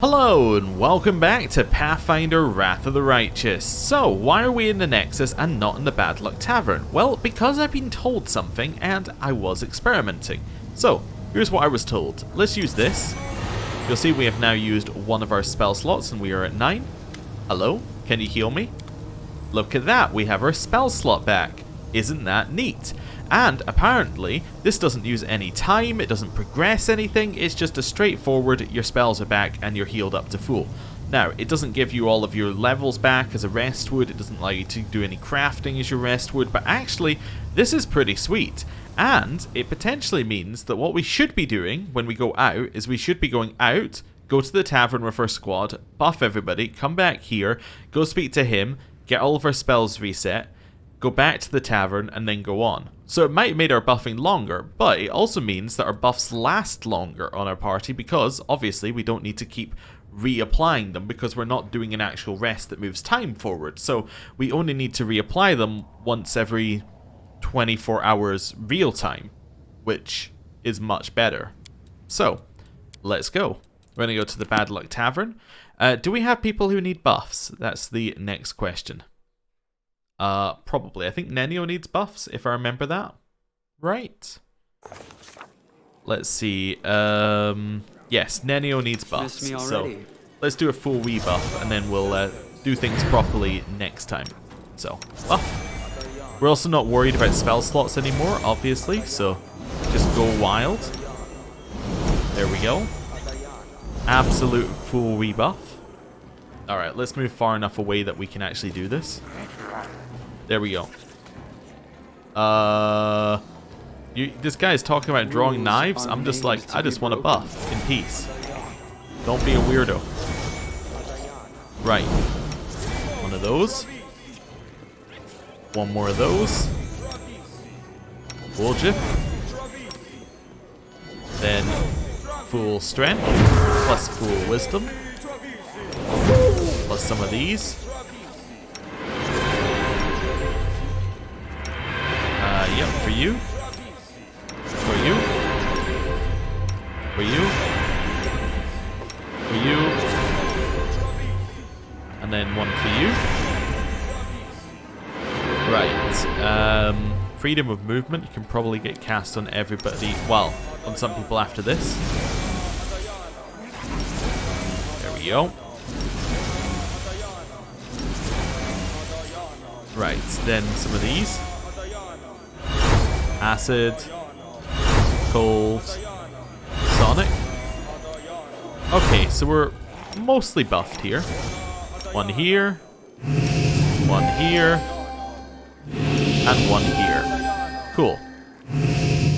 Hello and welcome back to Pathfinder Wrath of the Righteous. So, why are we in the Nexus and not in the Bad Luck Tavern? Well, because I've been told something and I was experimenting. So, here's what I was told. Let's use this. You'll see we have now used one of our spell slots and we are at 9. Hello? Can you heal me? Look at that, we have our spell slot back. Isn't that neat? And apparently, this doesn't use any time, it doesn't progress anything, it's just a straightforward, your spells are back and you're healed up to full. Now, it doesn't give you all of your levels back as a rest would, it doesn't allow you to do any crafting as your rest would, but actually, this is pretty sweet. And it potentially means that what we should be doing when we go out is we should be going out, go to the tavern with our squad, buff everybody, come back here, go speak to him, get all of our spells reset, go back to the tavern, and then go on. So it might have made our buffing longer, but it also means that our buffs last longer on our party because, obviously, we don't need to keep reapplying them because we're not doing an actual rest that moves time forward. So we only need to reapply them once every 24 hours real time, which is much better. So, let's go. We're going to go to the Bad Luck Tavern. Do we have people who need buffs? That's the next question. Probably. I think Nenio needs buffs, if I remember that. Right. Let's see. Yes, Nenio needs buffs. So, let's do a full rebuff, and then we'll do things properly next time. So, buff. We're also not worried about spell slots anymore, obviously, so just go wild. There we go. Absolute full rebuff. Alright, let's move far enough away that we can actually do this. There we go. This guy's talking about drawing knives. I'm just like, I just want a buff in peace. Don't be a weirdo. Right. One of those. One more of those. Full GIF. Then full strength. Plus full wisdom. Plus some of these. Yep, for you. For you. For you. For you. And then one for you. Right. Freedom of movement can probably get cast on everybody. Well, on some people after this. There we go. Right, then some of these. Acid, cold, sonic. Okay, so we're mostly buffed here. One here, one here, and one here. Cool.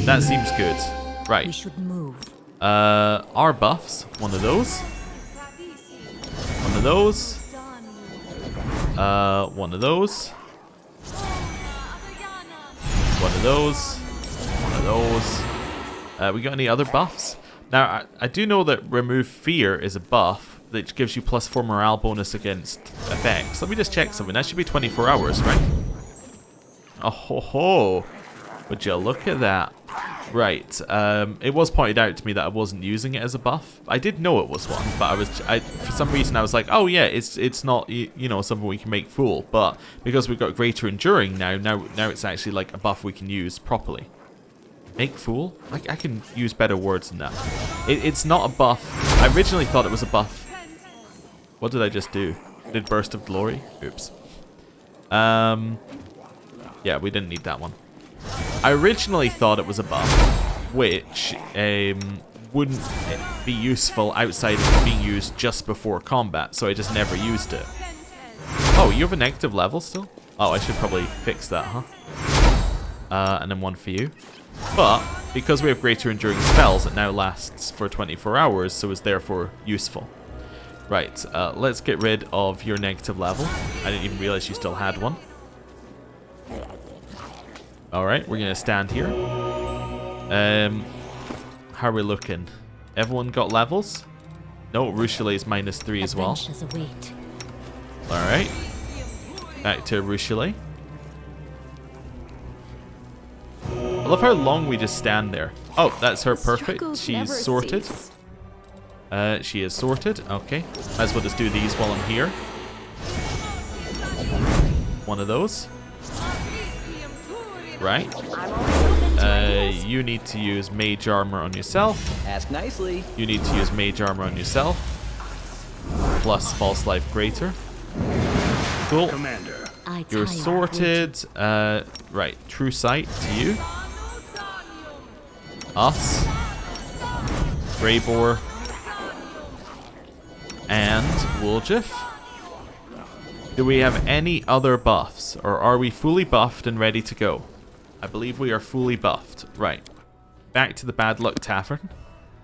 That seems good. Right. We should move. Our buffs. One of those. One of those. One of those. One of those. One of those. We got any other buffs? Now, I do know that Remove Fear is a buff that gives you +4 morale bonus against effects. Let me just check something. That should be 24 hours, right? Oh ho ho. Would you look at that? Right. It was pointed out to me that I wasn't using it as a buff. I did know it was one, but for some reason I was like, oh yeah, it's not, you know, something we can make full. But because we've got greater enduring now it's actually like a buff we can use properly. Make full? I can use better words than that. It's not a buff. I originally thought it was a buff. What did I just do? Did Burst of Glory? Oops. Yeah, we didn't need that one. I originally thought it was a buff, which wouldn't be useful outside of being used just before combat, so I just never used it. Oh, you have a negative level still? Oh, I should probably fix that, huh? And then one for you. But, because we have greater enduring spells, it now lasts for 24 hours, so is therefore useful. Right, let's get rid of your negative level. I didn't even realize you still had one. Alright, we're going to stand here. How are we looking? Everyone got levels? No, Rushalee is -3 as well. Alright. Back to Rushalee. I love how long we just stand there. Oh, that's her perfect. She's sorted. She is sorted. Okay. Might as well just do these while I'm here. One of those. Right. You need to use mage armor on yourself. Ask nicely. You need to use mage armor on yourself. Plus false life greater. Cool. Commander. You're sorted. Right. True sight to you. Us. Greybore. And Woljif. Do we have any other buffs? Or are we fully buffed and ready to go? I believe we are fully buffed. Right. Back to the Bad Luck Tavern.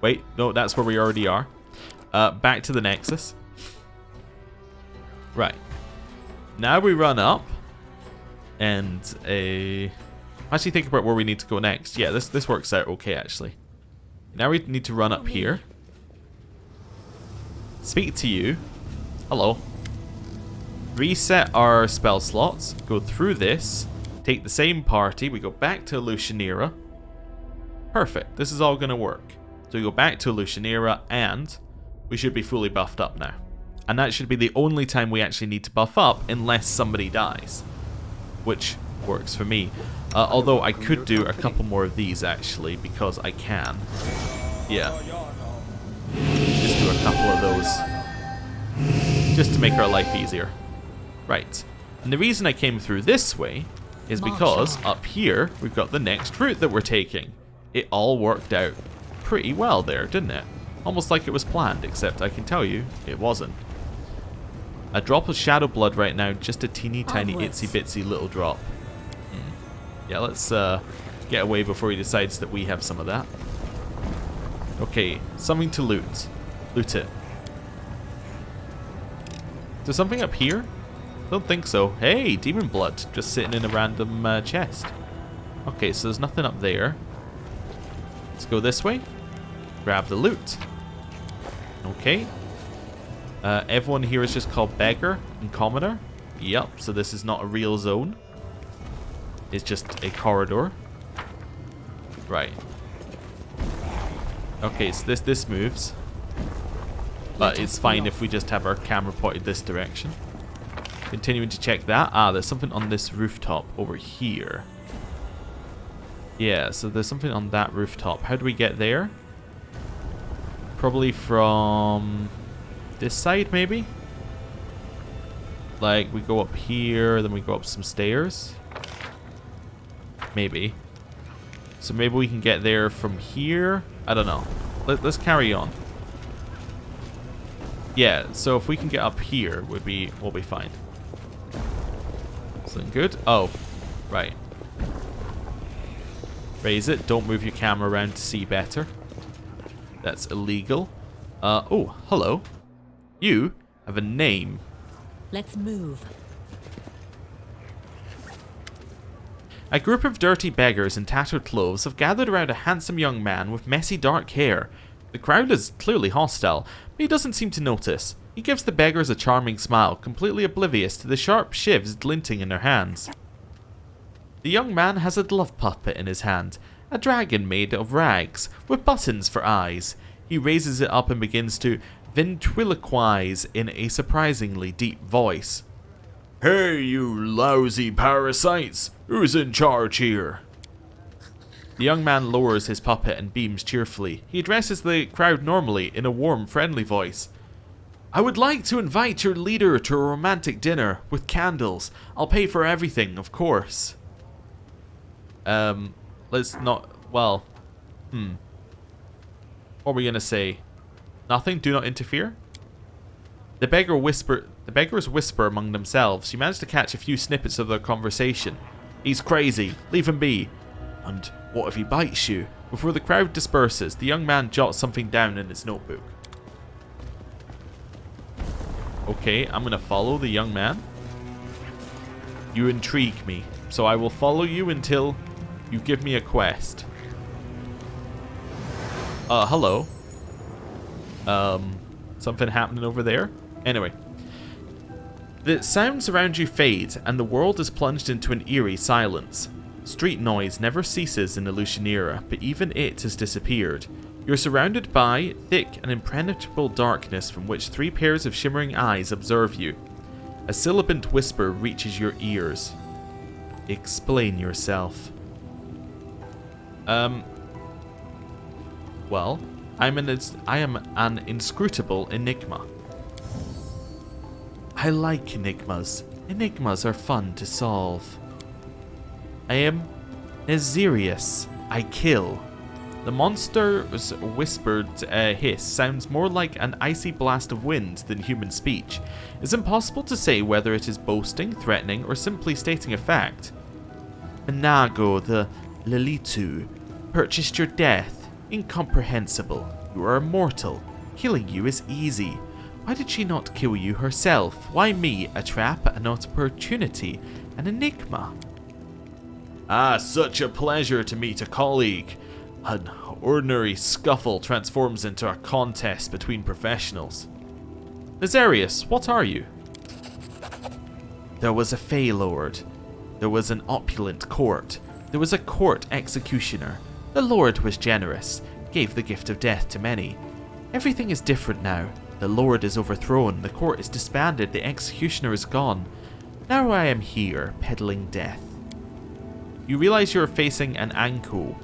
Wait, no, that's where we already are. Back to the Nexus. Right. Now we run up. And actually think about where we need to go next. Yeah, this works out okay, actually. Now we need to run up here. Speak to you. Hello. Reset our spell slots. Go through this. Take the same party. We go back to Illusionera. Perfect. This is all going to work. So we go back to Illusionera and we should be fully buffed up now. And that should be the only time we actually need to buff up unless somebody dies. Which works for me. Although I could do a couple more of these actually because I can. Yeah. Just do a couple of those. Just to make our life easier. Right. And the reason I came through this way is because up here we've got the next route that we're taking. It all worked out pretty well there, didn't it? Almost like it was planned, except I can tell you it wasn't. A drop of shadow blood right now, just a teeny tiny itsy bitsy little drop. Yeah, let's get away before he decides that we have some of that. Okay, something to loot. Loot it. Is there something up here? Don't think so. Hey, demon blood, just sitting in a random chest. Okay, so there's nothing up there. Let's go this way. Grab the loot. Okay. Everyone here is just called Beggar and Commoner. Yep, so this is not a real zone. It's just a corridor. Right. Okay, so this moves. But it's fine if we just have our camera pointed this direction. Continuing to check that. Ah, there's something on this rooftop over here. Yeah, so there's something on that rooftop. How do we get there? Probably from this side, maybe? Like, we go up here, then we go up some stairs. Maybe. So maybe we can get there from here? I don't know. Let's carry on. Yeah, so if we can get up here, we'll be fine. Something good? Oh, right. Raise it. Don't move your camera around to see better. That's illegal. Oh, hello. You have a name. Let's move. A group of dirty beggars in tattered clothes have gathered around a handsome young man with messy dark hair. The crowd is clearly hostile, but he doesn't seem to notice. He gives the beggars a charming smile, completely oblivious to the sharp shivs glinting in their hands. The young man has a glove puppet in his hand, a dragon made of rags, with buttons for eyes. He raises it up and begins to ventriloquize in a surprisingly deep voice. Hey, you lousy parasites! Who's in charge here? The young man lowers his puppet and beams cheerfully. He addresses the crowd normally in a warm, friendly voice. I would like to invite your leader to a romantic dinner with candles. I'll pay for everything, of course. Let's not... Well... What were we gonna say? Nothing? Do not interfere? The beggars whisper among themselves. You manage to catch a few snippets of their conversation. He's crazy. Leave him be. And what if he bites you? Before the crowd disperses, the young man jots something down in his notebook. Okay, I'm gonna follow the young man. You intrigue me, so I will follow you until you give me a quest. Hello. Something happening over there? Anyway. The sounds around you fade, and the world is plunged into an eerie silence. Street noise never ceases in Illusionera, but even it has disappeared. You're surrounded by thick and impenetrable darkness from which 3 pairs of shimmering eyes observe you. A sibilant whisper reaches your ears. Explain yourself. Well, I am an inscrutable enigma. I like enigmas. Enigmas are fun to solve. I am Nazirius. I kill. The monster's whispered hiss sounds more like an icy blast of wind than human speech. It's impossible to say whether it is boasting, threatening, or simply stating a fact. Manago, the Lilitu, purchased your death. Incomprehensible. You are immortal. Killing you is easy. Why did she not kill you herself? Why me? A trap, an opportunity, an enigma. Ah, such a pleasure to meet a colleague. An ordinary scuffle transforms into a contest between professionals. Nazarius, what are you? There was a Fey Lord. There was an opulent court. There was a court executioner. The Lord was generous, gave the gift of death to many. Everything is different now. The Lord is overthrown, the court is disbanded, the executioner is gone. Now I am here, peddling death. You realize you are facing an Anko.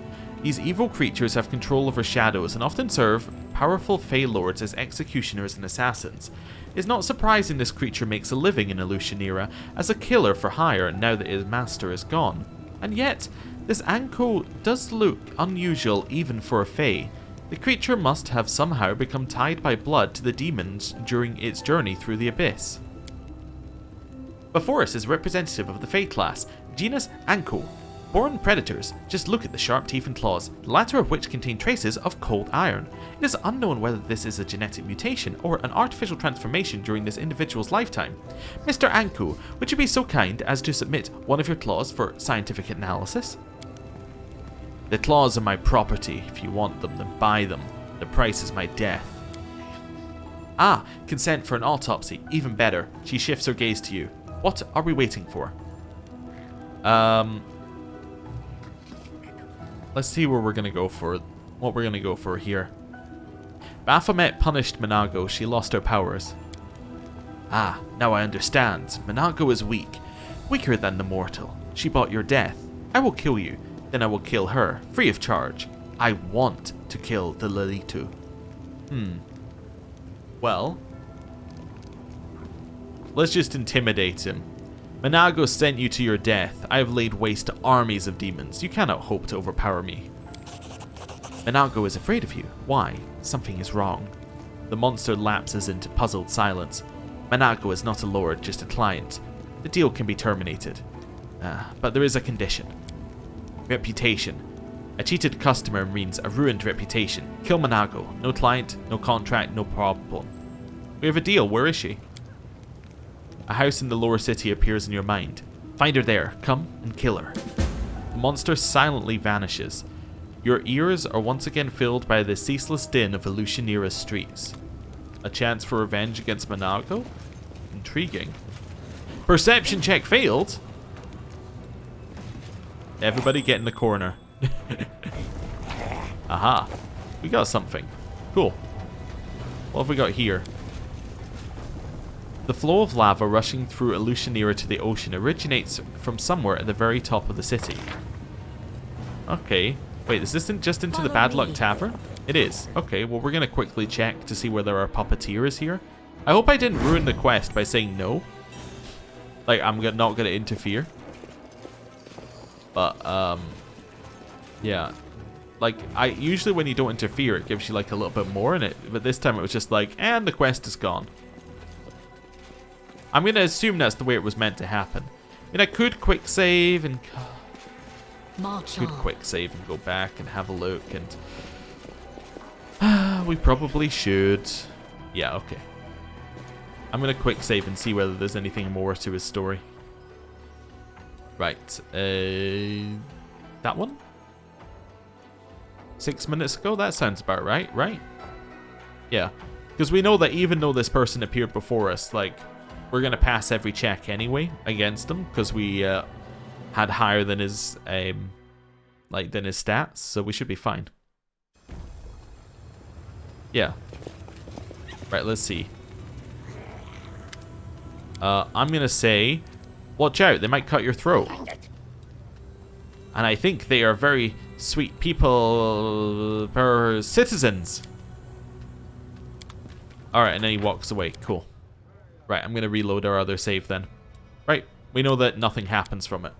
These evil creatures have control over shadows and often serve powerful Fey Lords as executioners and assassins. It's not surprising this creature makes a living in Illusionera as a killer for hire now that his master is gone. And yet, this Anko does look unusual even for a Fey. The creature must have somehow become tied by blood to the demons during its journey through the abyss. Before us is representative of the Fey class, genus Anko. Born predators, just look at the sharp teeth and claws, the latter of which contain traces of cold iron. It is unknown whether this is a genetic mutation or an artificial transformation during this individual's lifetime. Mr. Anko, would you be so kind as to submit one of your claws for scientific analysis? The claws are my property. If you want them, then buy them. The price is my death. Ah, consent for an autopsy. Even better. She shifts her gaze to you. What are we waiting for? Let's see where we're going to go for, what we're going to go for here. Baphomet punished Manago. She lost her powers. Ah, now I understand. Manago is weak. Weaker than the mortal. She bought your death. I will kill you. Then I will kill her, free of charge. I want to kill the Lilitu. Well, let's just intimidate him. Manago sent you to your death. I have laid waste to armies of demons. You cannot hope to overpower me. Manago is afraid of you. Why? Something is wrong. The monster lapses into puzzled silence. Manago is not a lord, just a client. The deal can be terminated. But there is a condition. Reputation. A cheated customer means a ruined reputation. Kill Manago. No client, no contract, no problem. We have a deal. Where is she? A house in the lower city appears in your mind. Find her there. Come and kill her. The monster silently vanishes. Your ears are once again filled by the ceaseless din of Illusionera's streets. A chance for revenge against Manago? Intriguing. Perception check failed? Everybody get in the corner. Aha. We got something. Cool. What have we got here? The flow of lava rushing through Illusionera to the ocean originates from somewhere at the very top of the city. Okay. Wait, is this just into the Bad Luck Tavern? It is. Okay, well we're going to quickly check to see where there are puppeteers here. I hope I didn't ruin the quest by saying no. Like, I'm not going to interfere. But, yeah. Like, usually when you don't interfere, it gives you like a little bit more in it. But this time it was just like, and the quest is gone. I'm going to assume that's the way it was meant to happen. I mean, I could quick save and... quick save and go back and have a look and... we probably should. Yeah, okay. I'm going to quick save and see whether there's anything more to his story. Right. That one? 6 minutes ago? That sounds about right, right? Yeah. Because we know that even though this person appeared before us, like... we're going to pass every check anyway against him because we had higher than his than his stats, so we should be fine. Yeah. Right, let's see. I'm going to say, watch out, they might cut your throat. And I think they are very sweet people, citizens. Alright, and then he walks away. Cool. Right, I'm going to reload our other save then. Right, we know that nothing happens from it.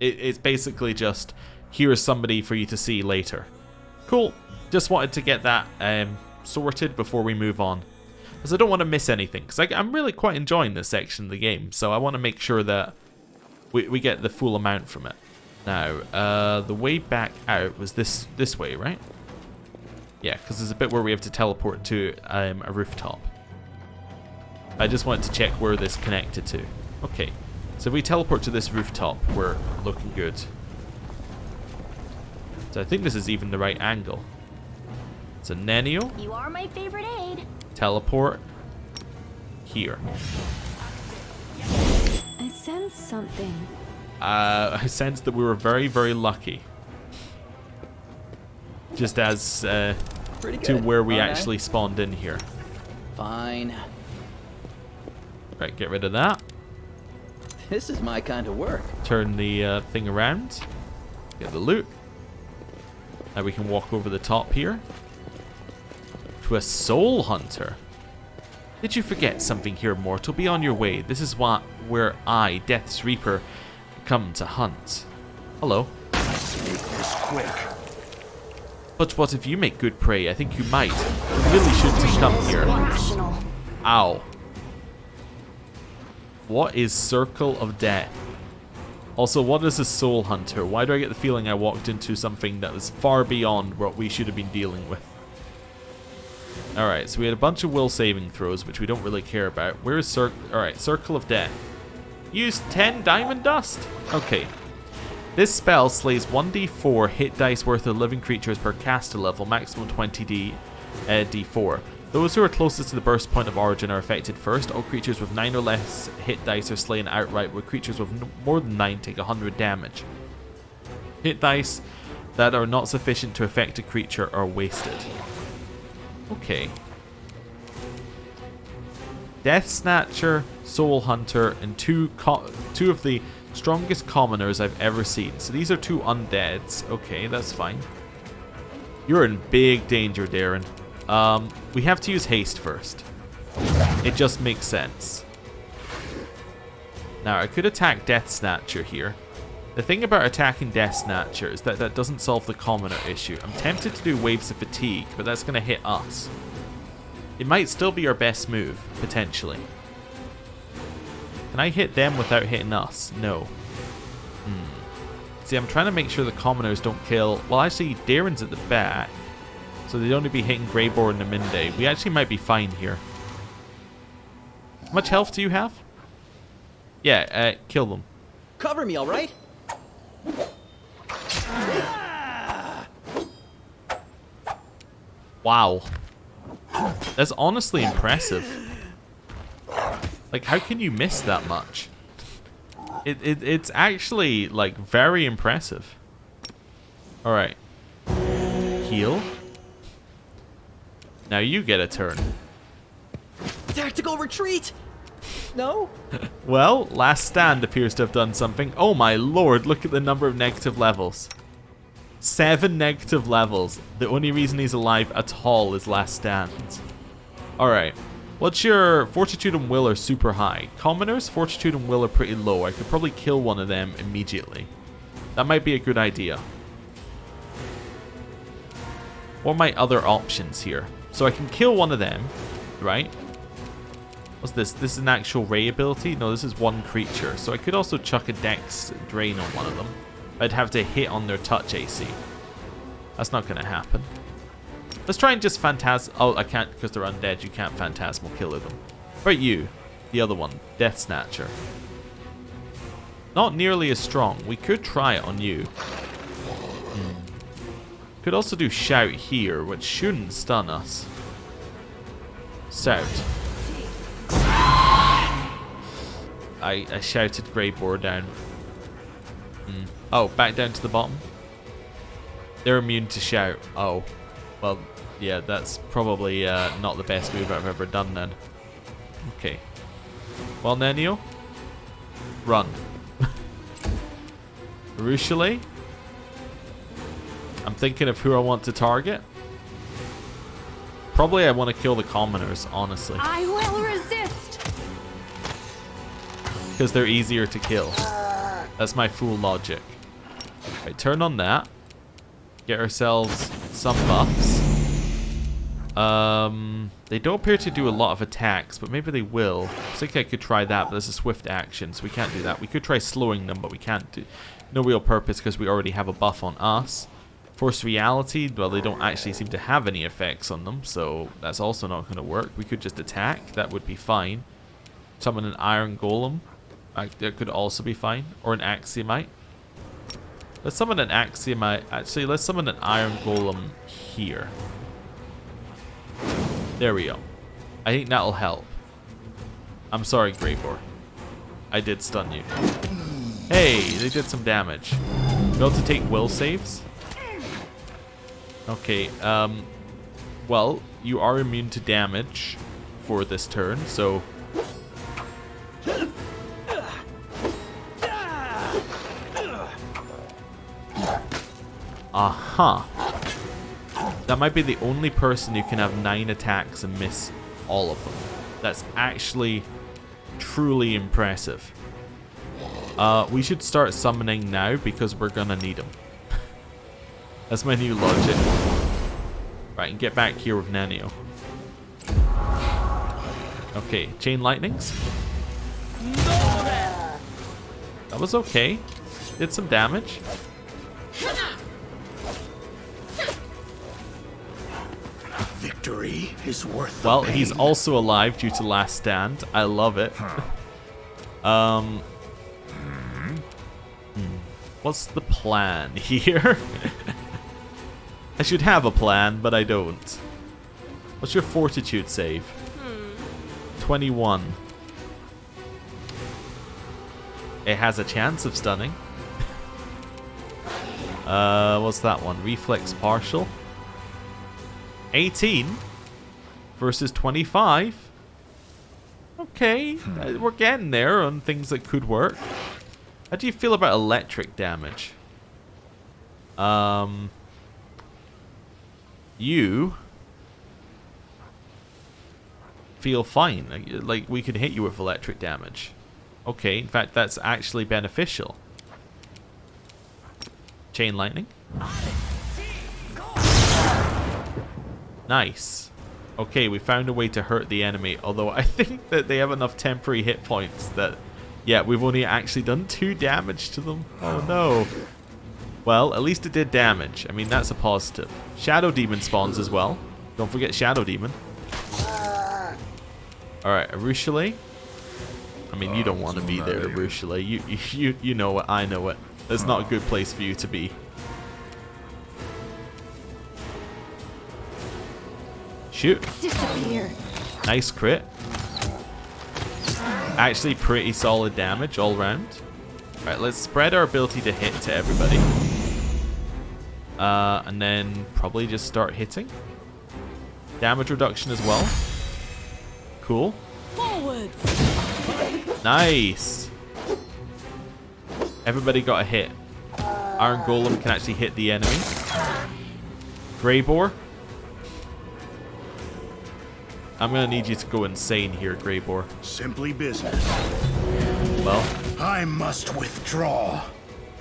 It's basically just, here's somebody for you to see later. Cool. Just wanted to get that sorted before we move on. Because I don't want to miss anything. Because I'm really quite enjoying this section of the game. So I want to make sure that we get the full amount from it. Now, the way back out was this way, right? Yeah, because there's a bit where we have to teleport to a rooftop. I just wanted to check where this connected to. Okay, so if we teleport to this rooftop, we're looking good. So I think this is even the right angle. So Nenio. You are my favorite aid. Teleport here. I sense something. I sense that we were very, very lucky. Just as to where we actually spawned in here. Fine. Right, get rid of that. This is my kind of work. Turn the thing around. Get the loot. Now we can walk over the top here. To a soul hunter. Did you forget something here, mortal? Be on your way. This is where I, Death's Reaper, come to hunt. Hello. Make this quick. But what if you make good prey? I think you might. You really shouldn't come here. Rational. Ow. What is Circle of Death? Also, what is a soul hunter? Why do I get the feeling I walked into something that was far beyond what we should have been dealing with? Alright, so we had a bunch of will saving throws, which we don't really care about. Where is Alright, Circle of Death. Use 10 diamond dust? Okay. This spell slays 1d4 hit dice worth of living creatures per caster level, maximum 20 d4. Those who are closest to the burst point of origin are affected first. All creatures with 9 or less hit dice are slain outright, where creatures with more than 9 take 100 damage. Hit dice that are not sufficient to affect a creature are wasted. Okay. Death Snatcher, Soul Hunter, and two of the strongest commoners I've ever seen. So these are 2 undeads. Okay, that's fine. You're in big danger, Darren. We have to use haste first. It just makes sense. Now, I could attack Death Snatcher here. The thing about attacking Death Snatcher is that that doesn't solve the commoner issue. I'm tempted to do Waves of Fatigue, but that's going to hit us. It might still be our best move, potentially. Can I hit them without hitting us? No. See, I'm trying to make sure the commoners don't kill... Well, actually, Darren's at the back. So they'd only be hitting Greyboard and Aminde. We actually might be fine here. How much health do you have? Yeah, kill them. Cover me, all right? Wow. That's honestly impressive. Like, how can you miss that much? It's actually, like, very impressive. Alright. Heal. Now you get a turn. Tactical retreat! No? Well, Last Stand appears to have done something. Oh my lord, look at the number of negative levels. 7 negative levels. The only reason he's alive at all is Last Stand. Alright. What's your Fortitude and Will are super high. Commoners, Fortitude and Will are pretty low. I could probably kill one of them immediately. That might be a good idea. What are my other options here? So I can kill one of them, right? What's this? This is an actual ray ability? No, this is one creature. So I could also chuck a dex drain on one of them. I'd have to hit on their touch AC. That's not going to happen. Let's try and just Oh, I can't because they're undead. You can't phantasmal killer them. Right, you. The other one. Death Snatcher. Not nearly as strong. We could try it on you. Could also do Shout here, which shouldn't stun us. Shout. I shouted Greyboar down. Oh, back down to the bottom. They're immune to Shout. Oh. Well, Yeah, that's probably not the best move I've ever done then. Okay. Well, Nenio, run. Arushale. I'm thinking of who I want to target. Probably I want to kill the commoners, honestly. I will resist. Because they're easier to kill. That's my full logic. Right, turn on that. Get ourselves some buffs. They don't appear to do a lot of attacks, but maybe they will. I think I could try that, but there's a swift action, so we can't do that. We could try slowing them, but we can't do... No real purpose because we already have a buff on us. Force reality, well, they don't actually seem to have any effects on them, so that's also not going to work. We could just attack. That would be fine. Summon an iron golem. That could also be fine. Or an axiomite. Let's summon an axiomite. Actually, let's summon an iron golem here. There we go. I think that'll help. I'm sorry, Greybor. I did stun you. Hey, they did some damage. Be able to take will saves? Okay, well, you are immune to damage for this turn, so... Aha. That might be the only person who can have 9 attacks and miss all of them. That's actually truly impressive. We should start summoning now because we're gonna need them. That's my new logic. Right, and get back here with Nanio. Okay, chain lightnings. That was okay. Did some damage. Victory is worth the Well, pain. he's also alive due to Last Stand. I love it. What's the plan here? I should have a plan, but I don't. What's your fortitude save? 21. It has a chance of stunning. What's that one? Reflex partial. 18 versus 25. Okay, we're getting there on things that could work. How do you feel about electric damage? You feel fine. Like, we could hit you with electric damage. Okay, in fact, that's actually beneficial. Chain lightning. Nice. Okay, we found a way to hurt the enemy, although I think that they have enough temporary hit points that, yeah, we've only actually done 2 damage to them. Oh no. Well, at least it did damage. I mean, that's a positive. Shadow Demon spawns as well. Don't forget Shadow Demon. Alright, Arushale. I mean, you don't want to be there, Arushale. You know it, I know it. It's not a good place for you to be. Shoot. Disappear. Nice crit. Actually pretty solid damage all round. Alright, let's spread our ability to hit to everybody. And then probably just start hitting. Damage reduction as well. Cool. Forwards. Nice. Everybody got a hit. Iron Golem can actually hit the enemy. Greybor. I'm gonna need you to go insane here, Greybor. Simply business. Well, I must withdraw.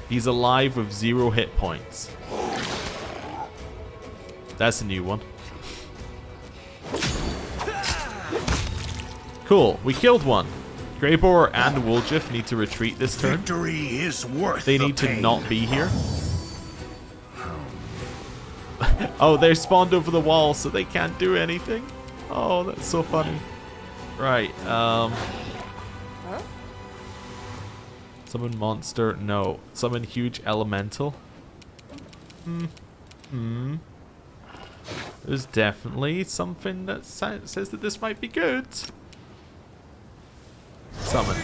he's alive with 0 hit points. That's a new one. Cool, we killed one. Greybor and Woljif need to retreat this turn. Victory is worth They the need to pain. not be here. Oh, they're spawned over the wall, so they can't do anything. Oh, that's so funny. Right, Summon monster, no. Summon huge elemental. There's definitely something that says that this might be good. Summon.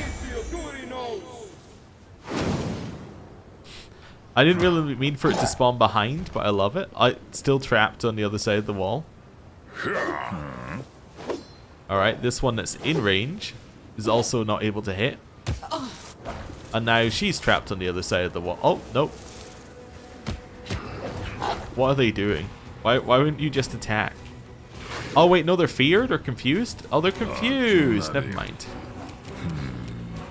I didn't really mean for it to spawn behind, but I love it. It's still trapped on the other side of the wall. Alright, this one that's in range is also not able to hit. And now she's trapped on the other side of the wall. Oh, nope. What are they doing? Why wouldn't you just attack? Oh, wait, no, they're feared or confused? Oh, they're confused. Never mind.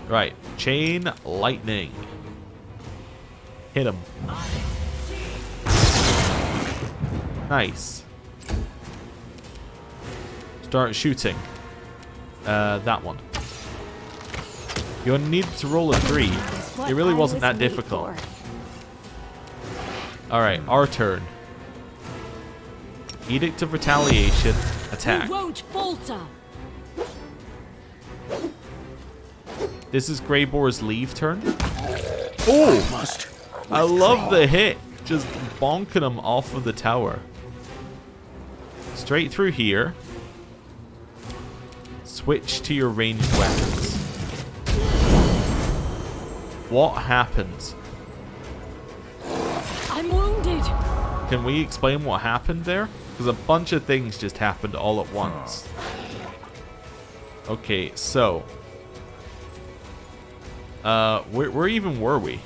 Right, chain lightning. Hit him. Nice. Start shooting. That one. You only needed to roll a 3. It really wasn't that difficult. Alright, our turn. Edict of Retaliation. Attack. We won't falter. This is Greyboar's leave turn. Oh! I love the hit. Just bonking him off of the tower. Straight through here. Switch to your ranged weapons. What happened? I'm wounded. Can we explain what happened there? Because a bunch of things just happened all at once. Okay, so. Where even were we?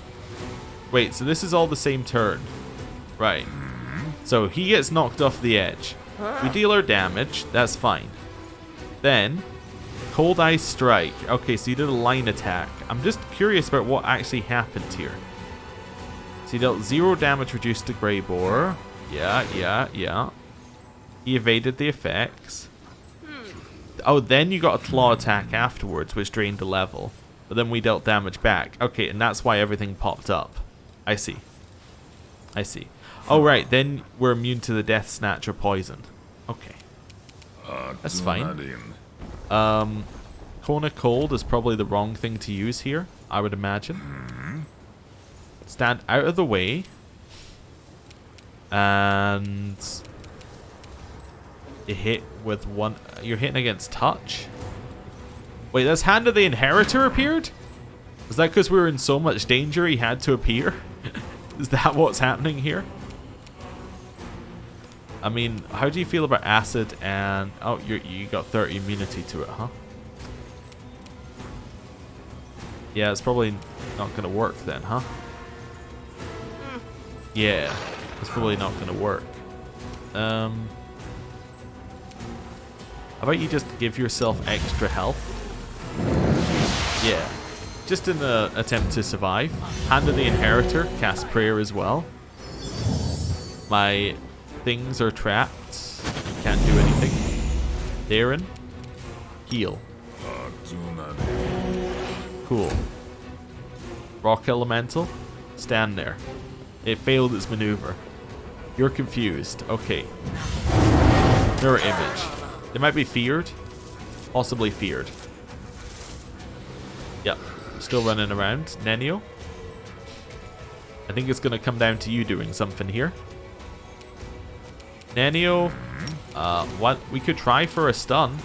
Wait, so this is all the same turn. Right. So he gets knocked off the edge. We deal our damage. That's fine. Then, Cold Ice Strike. Okay, so you did a line attack. I'm just curious about what actually happened here. So he dealt 0 damage reduced to Greyboar. Yeah. He evaded the effects. Oh, then you got a claw attack afterwards, which drained a level. But then we dealt damage back. Okay, and that's why everything popped up. I see. Oh, right, then we're immune to the Death Snatcher poison. Okay. That's fine. Cone of Cold is probably the wrong thing to use here, I would imagine. Stand out of the way. And you hit with one. You're hitting against touch. Wait, that's Hand of the Inheritor appeared? Is that because we were in so much danger he had to appear? Is that what's happening here? I mean, how do you feel about acid and... Oh, you got 30 immunity to it, huh? Yeah, it's probably not going to work then, huh? Yeah, it's probably not going to work. How about you just give yourself extra health? Yeah, just in the attempt to survive. Hand of the Inheritor, cast Prayer as well. My things are trapped. Can't do anything. Darren, heal. Cool. Rock Elemental, stand there. It failed its maneuver. You're confused. Okay. Mirror Image. They might be feared. Possibly feared. Yep. Still running around. Nenio. I think it's going to come down to you doing something here. Nenio. What? We could try for a stun.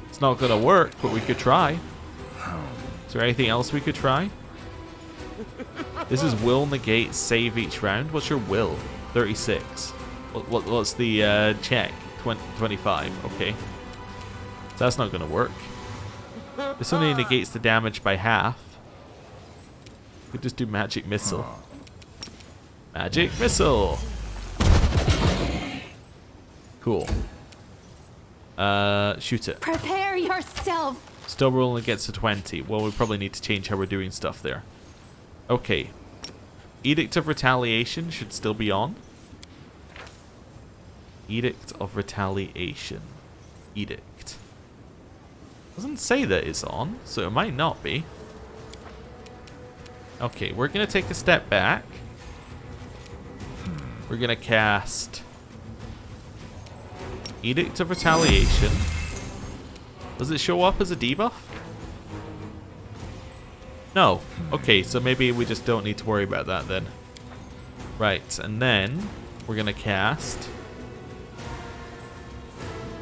It's not going to work, but we could try. Is there anything else we could try? This is will negate save each round. What's your will? 36. What's the check? 25. Okay. So that's not going to work. This only negates the damage by half. We could just do Magic Missile. Magic Missile! Cool. Shoot it. Prepare yourself. Still rolling against a 20. Well, we probably need to change how we're doing stuff there. Okay. Edict of Retaliation should still be on. Edict of Retaliation. Edict. Doesn't say that it's on, so it might not be. Okay, we're going to take a step back. We're going to cast Edict of Retaliation. Does it show up as a debuff? No. Okay, so maybe we just don't need to worry about that then. Right, and then we're going to cast...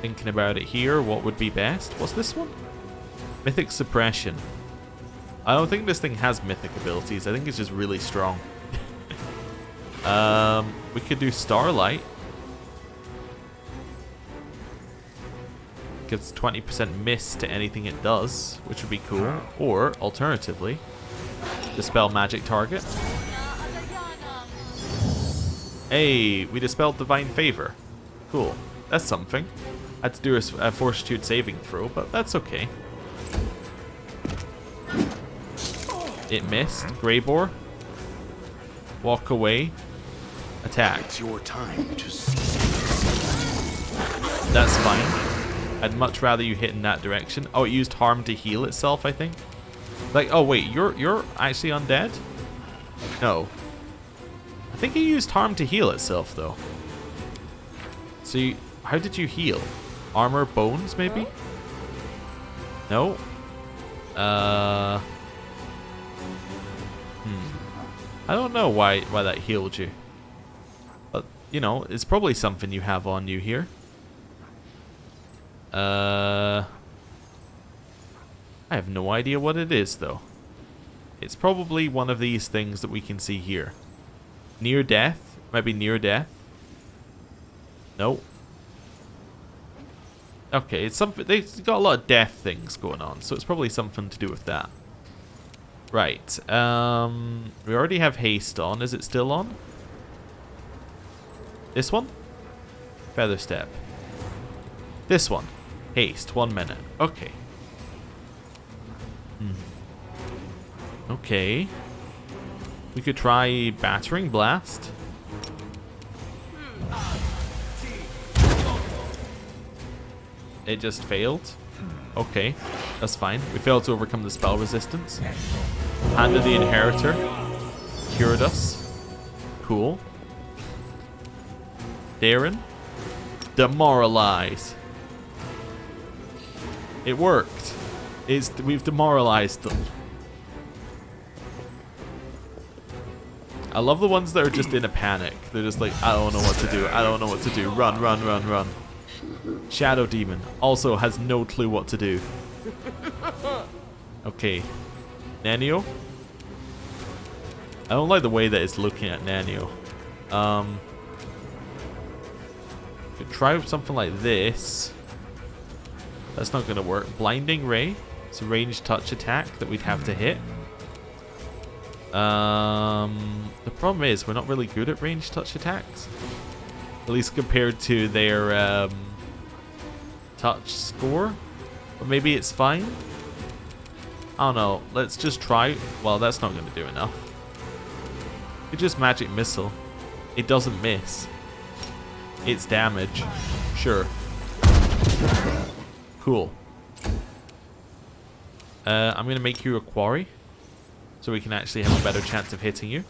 Thinking about it here, what would be best? What's this one? Mythic Suppression. I don't think this thing has mythic abilities. I think it's just really strong. We could do Starlight. gives 20% miss to anything it does, which would be cool. Or, alternatively, dispel magic target. Hey, we dispelled divine favor. Cool. That's something. I had to do a fortitude saving throw, but that's okay. It missed. Greybore. Walk away. Attack. It's your time to seize. That's fine. I'd much rather you hit in that direction. Oh, it used harm to heal itself, I think. Like, oh wait, you're actually undead? No. I think it used harm to heal itself, though. So, how did you heal? Armor, bones, maybe? No. I don't know why that healed you. But, you know, it's probably something you have on you here. I have no idea what it is, though. It's probably one of these things that we can see here. Near death? Maybe near death? No. Okay, it's something. They've got a lot of death things going on, so it's probably something to do with that. Right. We already have haste on. Is it still on? This one? Feather step. This one. Haste. 1 minute. Okay. Okay. We could try battering blast. It just failed. Okay, that's fine. We failed to overcome the spell resistance. Hand of the Inheritor. Cured us. Cool. Darren. Demoralize. It worked. We've demoralized them. I love the ones that are just in a panic. They're just like, I don't know what to do. I don't know what to do. Run, run, run, run. Shadow Demon also has no clue what to do. Okay. Nanio. I don't like the way that it's looking at Nanio. Could try something like this. That's not going to work. Blinding Ray. It's a ranged touch attack that we'd have to hit. The problem is we're not really good at ranged touch attacks. At least compared to their touch score. But maybe it's fine. I don't know. Let's just try. Well, that's not going to do enough. It's just magic missile. It doesn't miss. It's damage. Sure. Cool. I'm going to make you a quarry. So we can actually have a better chance of hitting you.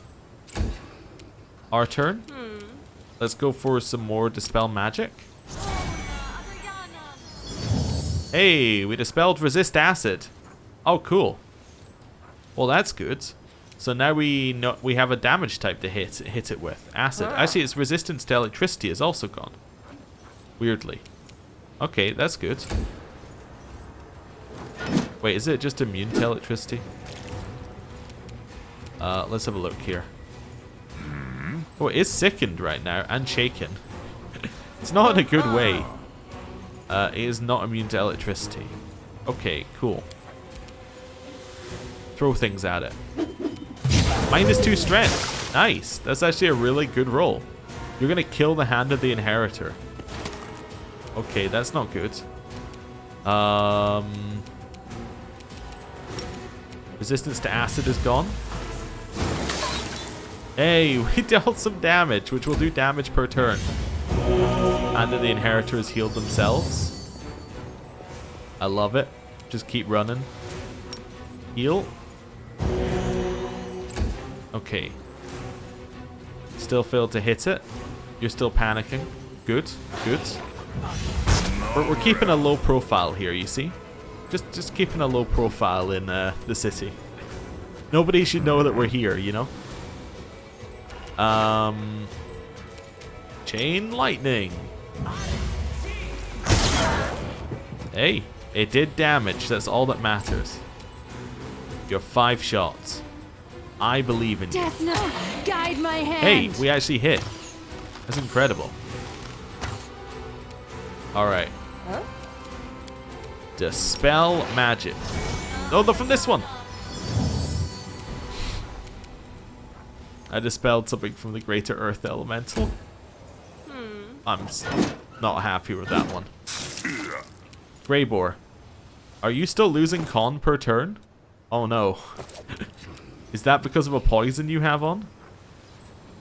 Our turn. Let's go for some more Dispel Magic. Hey, we dispelled Resist Acid. Oh, cool. Well, that's good. So now we know we have a damage type to hit it with. Acid. Actually, its resistance to electricity is also gone. Weirdly. Okay, that's good. Wait, is it just immune to electricity? Let's have a look here. Oh, it is sickened right now and shaken. It's not in a good way. It is not immune to electricity. Okay, cool. Throw things at it. -2 strength. Nice. That's actually a really good roll. You're going to kill the Hand of the Inheritor. Okay, that's not good. Resistance to acid is gone. Hey, we dealt some damage, which will do damage per turn. And the Inheritors healed themselves. I love it. Just keep running. Heal. Okay. Still failed to hit it. You're still panicking. Good, good. We're keeping a low profile here, you see? Just keeping a low profile in the city. Nobody should know that we're here, you know? Chain lightning. Hey, it did damage. That's all that matters. You're 5 shots. I believe in you. Desna, guide my hand. Hey, we actually hit. That's incredible. All right. Huh? Dispel magic. Oh, they're from this one. I dispelled something from the Greater Earth Elemental. I'm not happy with that one. Greyboar. Are you still losing con per turn? Oh no. Is that because of a poison you have on?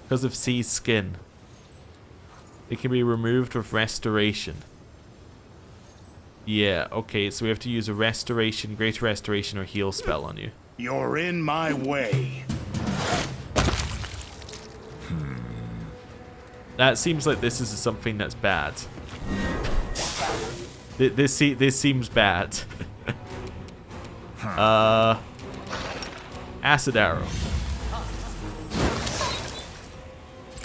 Because of C's skin. It can be removed with restoration. Yeah, okay, so we have to use a restoration, greater restoration, or heal spell on you. You're in my way. That seems like this is something that's bad. This seems bad. Acid arrow.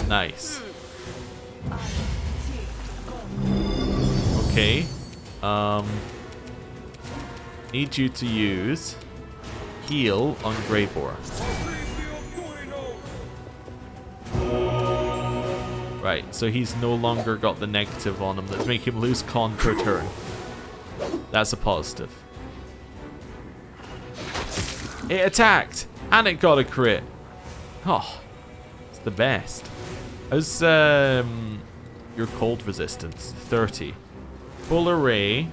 Nice. Okay. Need you to use heal on Greyboar. Right, so he's no longer got the negative on him that's making him lose con per turn. That's a positive. It attacked! And it got a crit. Oh, it's the best. How's your cold resistance? 30. Polar Ray.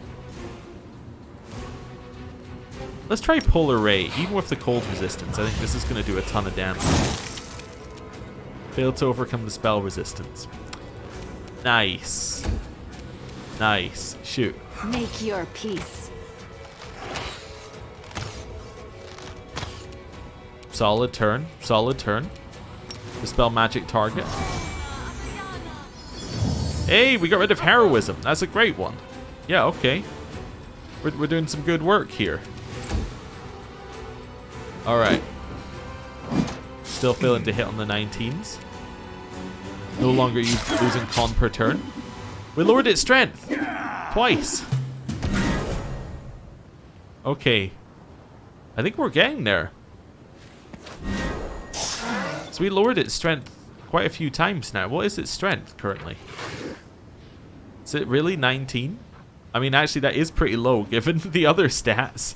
Let's try Polar Ray. Even with the cold resistance, I think this is going to do a ton of damage. Failed to overcome the spell resistance. Nice. Nice. Shoot. Make your peace. Solid turn. Solid turn. Dispel magic target. Hey, we got rid of heroism. That's a great one. Yeah, okay. We're doing some good work here. Alright. Still failing to hit on the 19s. No longer losing con per turn. We lowered its strength. Twice. Okay. I think we're getting there. So we lowered its strength quite a few times now. What is its strength currently? Is it really 19? I mean, actually, that is pretty low given the other stats.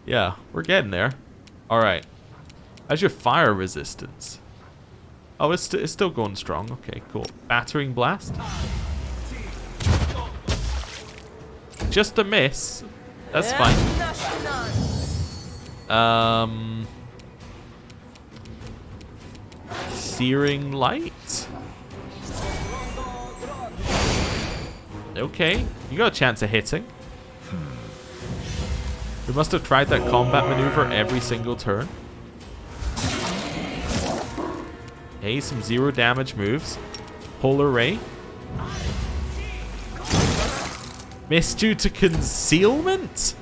Yeah, we're getting there. Alright. How's your fire resistance? Oh, it's still going strong. Okay, cool. Battering blast. Just a miss. That's fine. Searing light. Okay, you got a chance of hitting. We must have tried that combat maneuver every single turn. Hey, some 0 damage moves. Polar Ray. Missed due to concealment?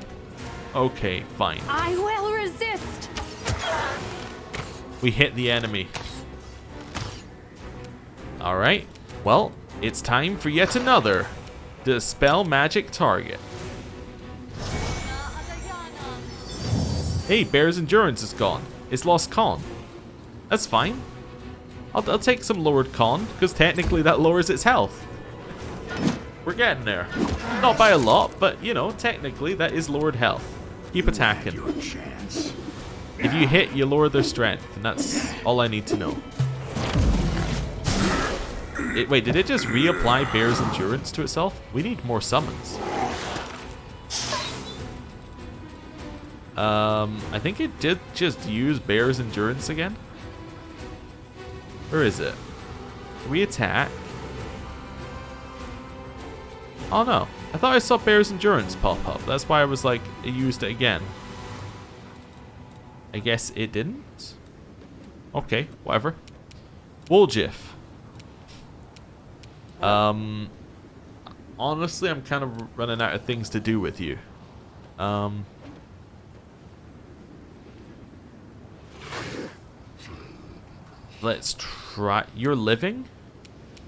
Okay, fine. I will resist. We hit the enemy. Alright, well, it's time for yet another Dispel Magic target. Hey, Bear's Endurance is gone. It's lost con. That's fine. I'll take some lowered con, because technically that lowers its health. We're getting there. Not by a lot, but, you know, technically that is lowered health. Keep attacking. If you hit, you lower their strength, and that's all I need to know. Wait, did it just reapply Bear's Endurance to itself? We need more summons. I think it did just use Bear's Endurance again. Where is it? Can we attack? Oh no. I thought I saw Bear's Endurance pop up. That's why I was like, it used it again. I guess it didn't? Okay, whatever. Woljif. Honestly, I'm kind of running out of things to do with you. Let's try... You're living?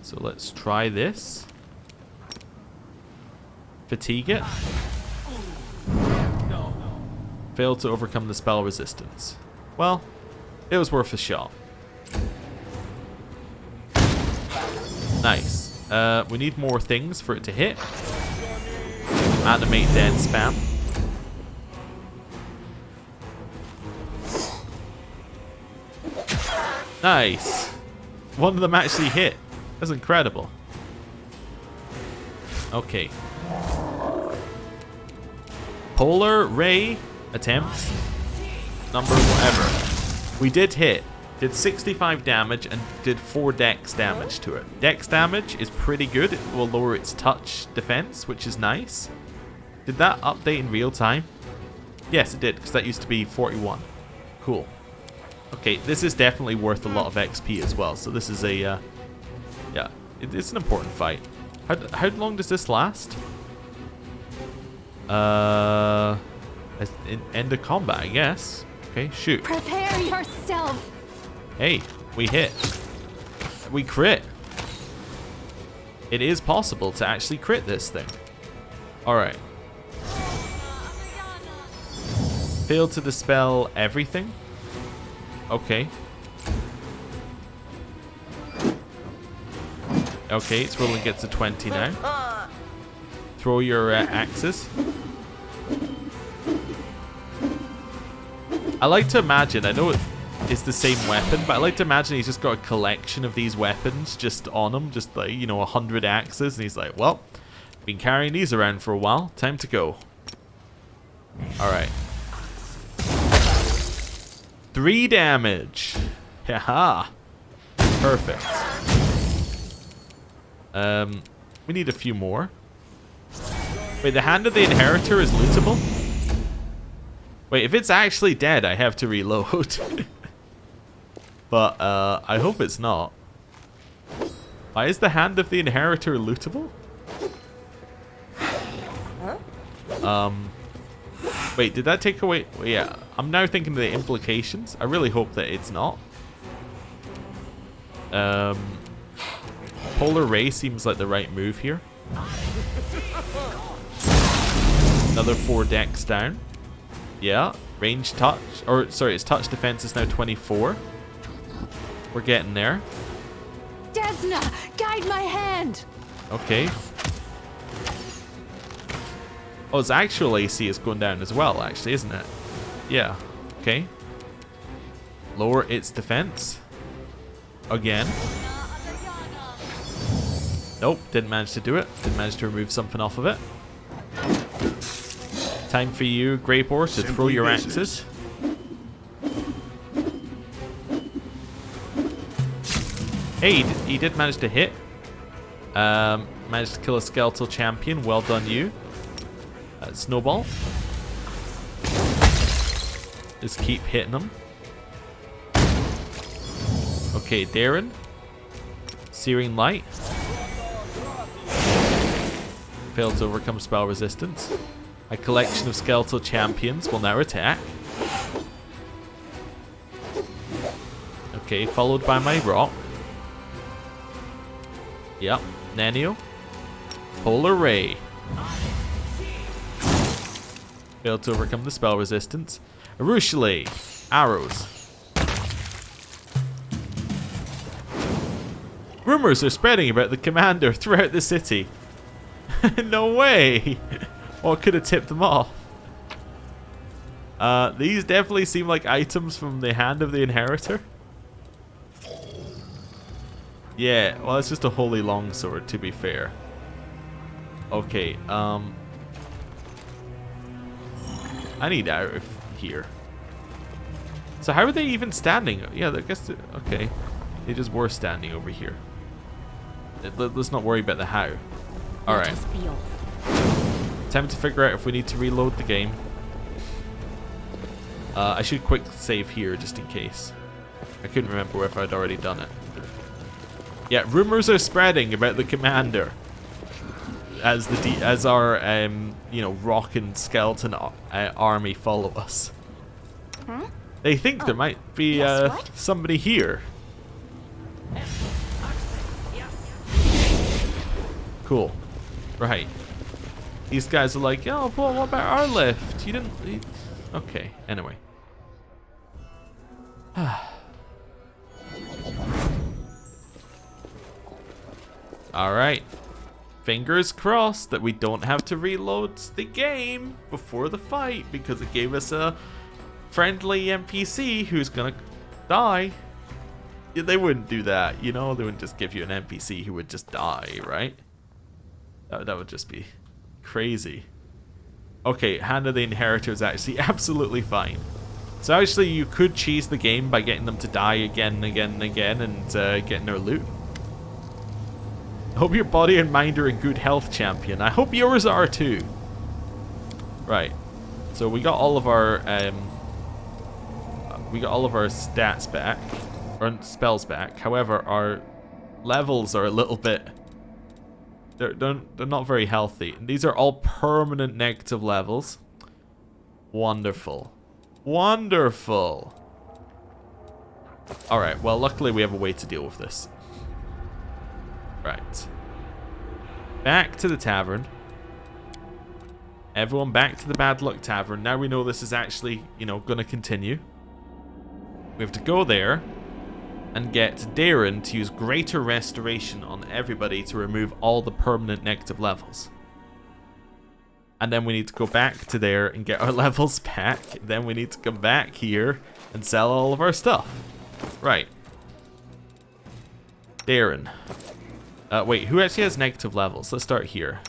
So let's try this. Fatigue it. Failed to overcome the spell resistance. Well, it was worth a shot. Nice. We need more things for it to hit. Animate dead spam. Nice. One of them actually hit. That's incredible. Okay. Polar Ray attempts. Number whatever. We did hit. Did 65 damage and did 4 dex damage to it. Dex damage is pretty good. It will lower its touch defense, which is nice. Did that update in real time? Yes, it did, because that used to be 41. Cool. Okay, this is definitely worth a lot of XP as well. So this is a, yeah, it's an important fight. How long does this last? End of combat, I guess. Okay, shoot. Prepare yourself. Hey, we hit. We crit. It is possible to actually crit this thing. Alright. Fail to dispel everything. Okay. Okay, it's rolling gets to 20 now. Throw your axes. I like to imagine, I know it's the same weapon, but I like to imagine he's just got a collection of these weapons just on him, just like, you know, 100 axes, and he's like, well, been carrying these around for a while, time to go. Alright. 3 damage. Haha. Perfect. We need a few more. Wait, the Hand of the Inheritor is lootable? Wait, if it's actually dead, I have to reload. But, I hope it's not. Why is the Hand of the Inheritor lootable? Wait, did that take away... Yeah, I'm now thinking of the implications. I really hope that it's not. Polar Ray seems like the right move here. Another 4 dex down. Yeah, range touch, or sorry, its touch defense is now 24. We're getting there. Desna, guide my hand. Okay. Oh, its actual AC is going down as well, actually, isn't it? Yeah. Okay. Lower its defense. Again. Nope, didn't manage to do it. Didn't manage to remove something off of it. Time for you, Grey Boar, to throw your axes. Hey, he did manage to hit. Managed to kill a skeletal champion. Well done, you. Snowball. Just keep hitting them. Okay, Darren. Searing Light. Failed to overcome spell resistance. A collection of skeletal champions will now attack. Okay, followed by my rock. Yep, Nanio. Polar Ray. Failed to overcome the spell resistance. Arushale. Arrows. Rumors are spreading about the commander throughout the city. No way! What could have tipped them off? These definitely seem like items from the Hand of the Inheritor. Yeah, well, it's just a holy longsword, to be fair. Okay, I need out of here. So how are they even standing? Yeah, I guess, okay. They just were standing over here. Let's not worry about the how. Alright. Time to figure out if we need to reload the game. I should quick save here just in case. I couldn't remember if I'd already done it. Yeah, rumors are spreading about the commander as our you know, rock and skeleton army follow us. Huh? They think there might be somebody here. Cool. Right. These guys are like, oh, well, what about our lift? You didn't... Okay, anyway. Alright. fingers crossed that we don't have to reload the game before the fight because it gave us a friendly NPC who's gonna die. Yeah, they wouldn't do that, you know? They wouldn't just give you an NPC who would just die, right? That would just be crazy. Okay, Hand of the Inheritor is actually absolutely fine. So actually you could cheese the game by getting them to die again and again and again and getting their loot. I hope your body and mind are in good health, champion. I hope yours are too. Right. So we got all of our stats back, or spells back. However, our levels are a little bit. They're not very healthy. And these are all permanent negative levels. Wonderful. Wonderful. Alright, well luckily we have a way to deal with this. Right. Back to the tavern. Everyone back to the Bad Luck Tavern. Now we know this is actually, you know, gonna continue. We have to go there and get Darren to use Greater Restoration on everybody to remove all the permanent negative levels. And then we need to go back to there and get our levels back. Then we need to come back here and sell all of our stuff. Right. Darren. Wait, who actually has negative levels? Let's start here.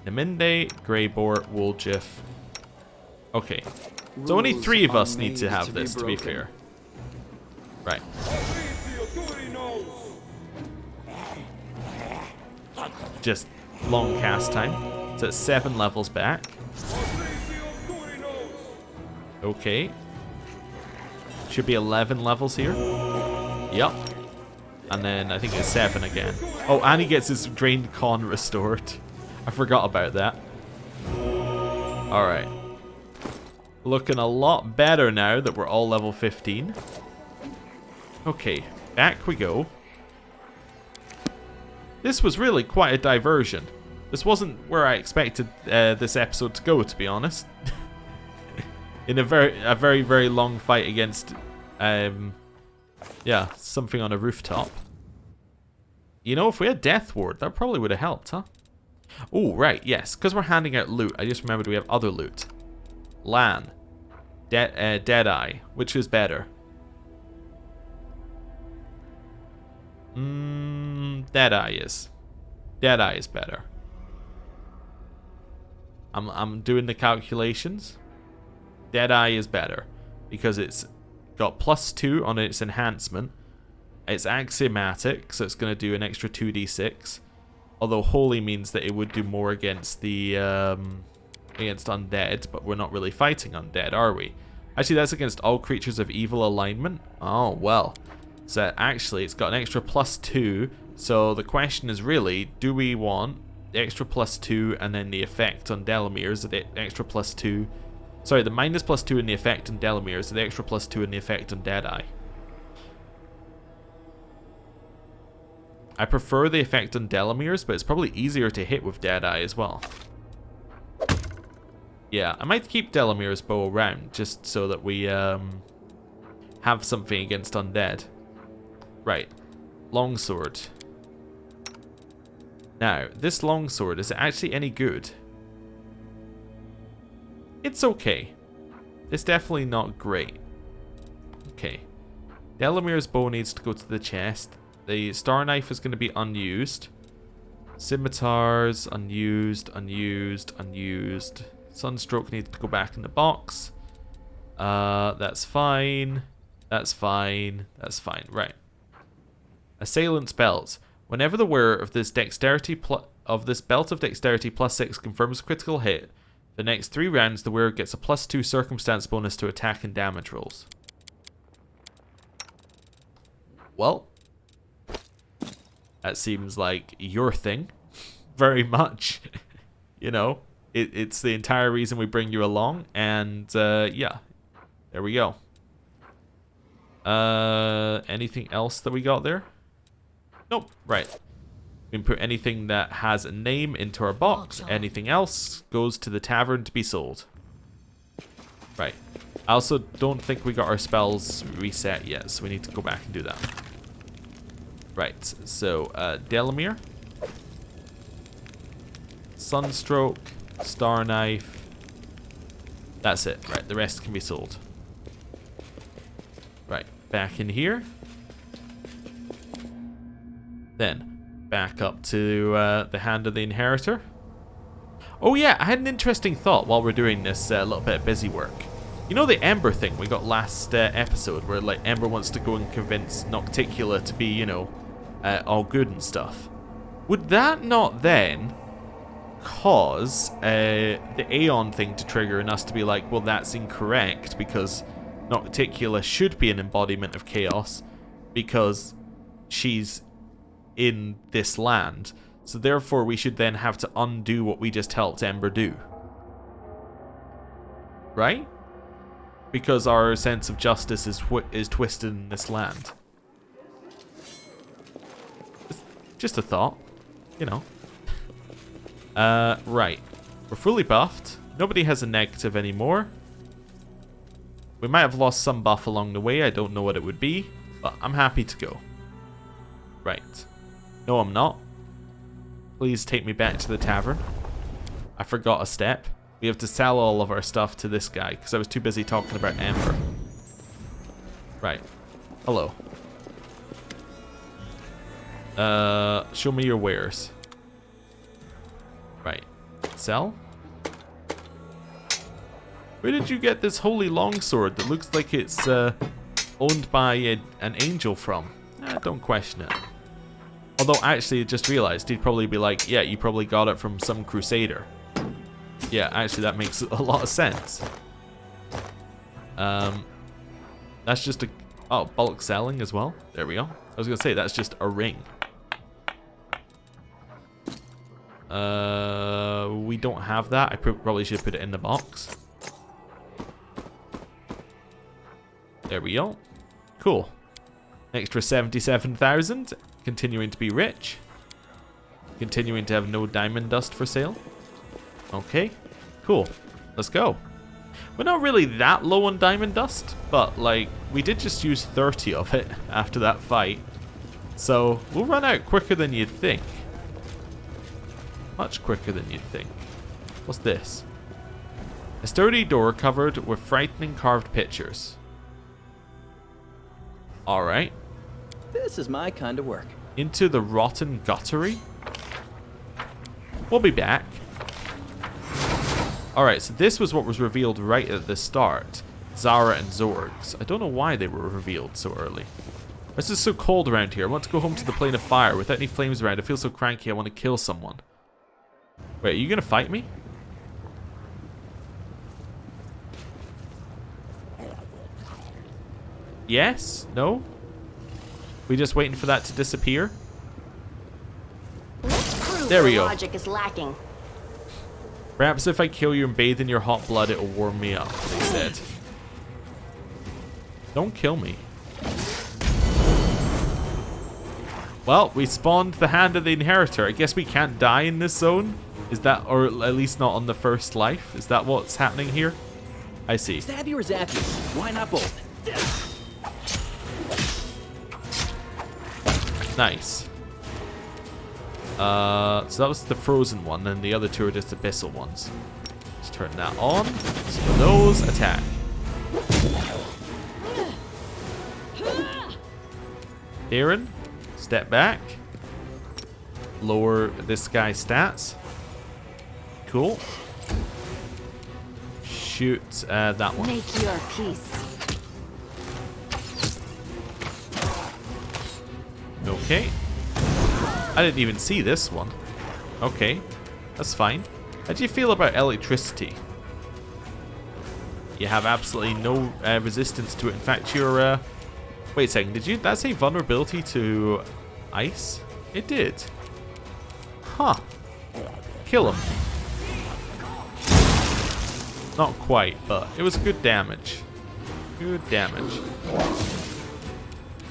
Naminde, Greybor, Woljif. Okay. So only 3 of us need to have this, to be fair. Right. Just long cast time. So it's 7 levels back. Okay. Should be 11 levels here. Yep. And then I think it's 7 again. Oh, and he gets his Drained Con restored. I forgot about that. Alright. Looking a lot better now that we're all level 15. Okay, back we go. This was really quite a diversion. This wasn't where I expected this episode to go, to be honest. In a very, very long fight against, yeah, something on a rooftop. You know, if we had Death Ward, that probably would have helped, huh? Oh, right, yes. Because we're handing out loot, I just remembered we have other loot. Lan. Deadeye. Which is better? Deadeye is. Deadeye is better. I'm doing the calculations. Deadeye is better. Because it's got +2 on its enhancement. It's axiomatic, so it's going to do an extra 2d6. Although holy means that it would do more against the against undead, but we're not really fighting undead, are we? Actually, that's against all creatures of evil alignment. Oh well. So actually, it's got an extra +2. So the question is really, do we want the extra +2 and then the effect on Delamire's, the extra +2? Sorry, the -+2 and the effect on Delamire's, the extra +2 and the effect on Deadeye. I prefer the effect on Delamire's, but it's probably easier to hit with Deadeye as well. Yeah, I might keep Delamire's bow around, just so that we have something against undead. Right. Longsword. Now, this longsword, is it actually any good? It's okay. It's definitely not great. Okay. Delamire's bow needs to go to the chest. The star knife is going to be unused. Scimitars, unused. Sunstroke needs to go back in the box. That's fine. That's fine. Right. Assailant Spells. Whenever the wearer of this belt of dexterity +6 confirms a critical hit, the next 3 rounds the wearer gets a +2 circumstance bonus to attack and damage rolls. Well, that seems like your thing. Very much. You know, it's the entire reason we bring you along. And, yeah. There we go. Anything else that we got there? Nope. Right. We can put anything that has a name into our box. Anything else goes to the tavern to be sold. Right. I also don't think we got our spells reset yet, so we need to go back and do that. Right. So, Delamere. Sunstroke, Star Knife. That's it. Right, the rest can be sold. Right, back in here. Then, back up to the Hand of the Inheritor. Oh yeah, I had an interesting thought while we're doing this little bit of busy work. You know the Ember thing we got last episode, where like Ember wants to go and convince Nocticula to be, you know, all good and stuff. Would that not then cause the Aeon thing to trigger and us to be like, well, that's incorrect because Nocticula should be an embodiment of chaos because she's in this land. So therefore we should then have to undo what we just helped Ember do. Right? Because our sense of justice is twisted in this land. Just a thought, you know. Right. We're fully buffed. Nobody has a negative anymore. We might have lost some buff along the way. I don't know what it would be, but I'm happy to go. Right. No, I'm not. Please take me back to the tavern. I forgot a step. We have to sell all of our stuff to this guy because I was too busy talking about Ember. Right. Hello. Show me your wares. Right. Sell? Where did you get this holy longsword that looks like it's owned by an angel from? Don't question it. Although, actually, I just realized he'd probably be like, yeah, you probably got it from some crusader. Yeah, actually, that makes a lot of sense. That's just a... Oh, bulk selling as well. There we go. I was going to say, that's just a ring. We don't have that. I probably should put it in the box. There we go. Cool. Extra 77,000. Continuing to be rich. Continuing to have no diamond dust for sale. Okay. Cool. Let's go. We're not really that low on diamond dust, but like we did just use 30 of it after that fight. So we'll run out quicker than you'd think. Much quicker than you'd think. What's this? A sturdy door covered with frightening carved pictures. Alright. This is my kind of work. Into the rotten guttery? We'll be back. Alright, so this was what was revealed right at the start. Zara and Zorgs. I don't know why they were revealed so early. It's just so cold around here. I want to go home to the plane of fire. Without any flames around, I feel so cranky I want to kill someone. Wait, are you going to fight me? Yes? No? We just waiting for that to disappear? There we go. Logic is lacking. Perhaps if I kill you and bathe in your hot blood, it'll warm me up, they said. Don't kill me. Well, we spawned the Hand of the Inheritor. I guess we can't die in this zone? Is that, or at least not on the first life? Is that what's happening here? I see. Stab you or zap you? Why not both? Nice. So that was the frozen one, and the other two are just abyssal ones. Let's turn that on. So those attack. Darren, step back. Lower this guy's stats. Cool. Shoot that one. Make your peace. Okay. I didn't even see this one. Okay. That's fine. How do you feel about electricity? You have absolutely no resistance to it. In fact, you're... Wait a second. Did that say vulnerability to ice? It did. Huh. Kill him. Not quite, but it was good damage. Good damage.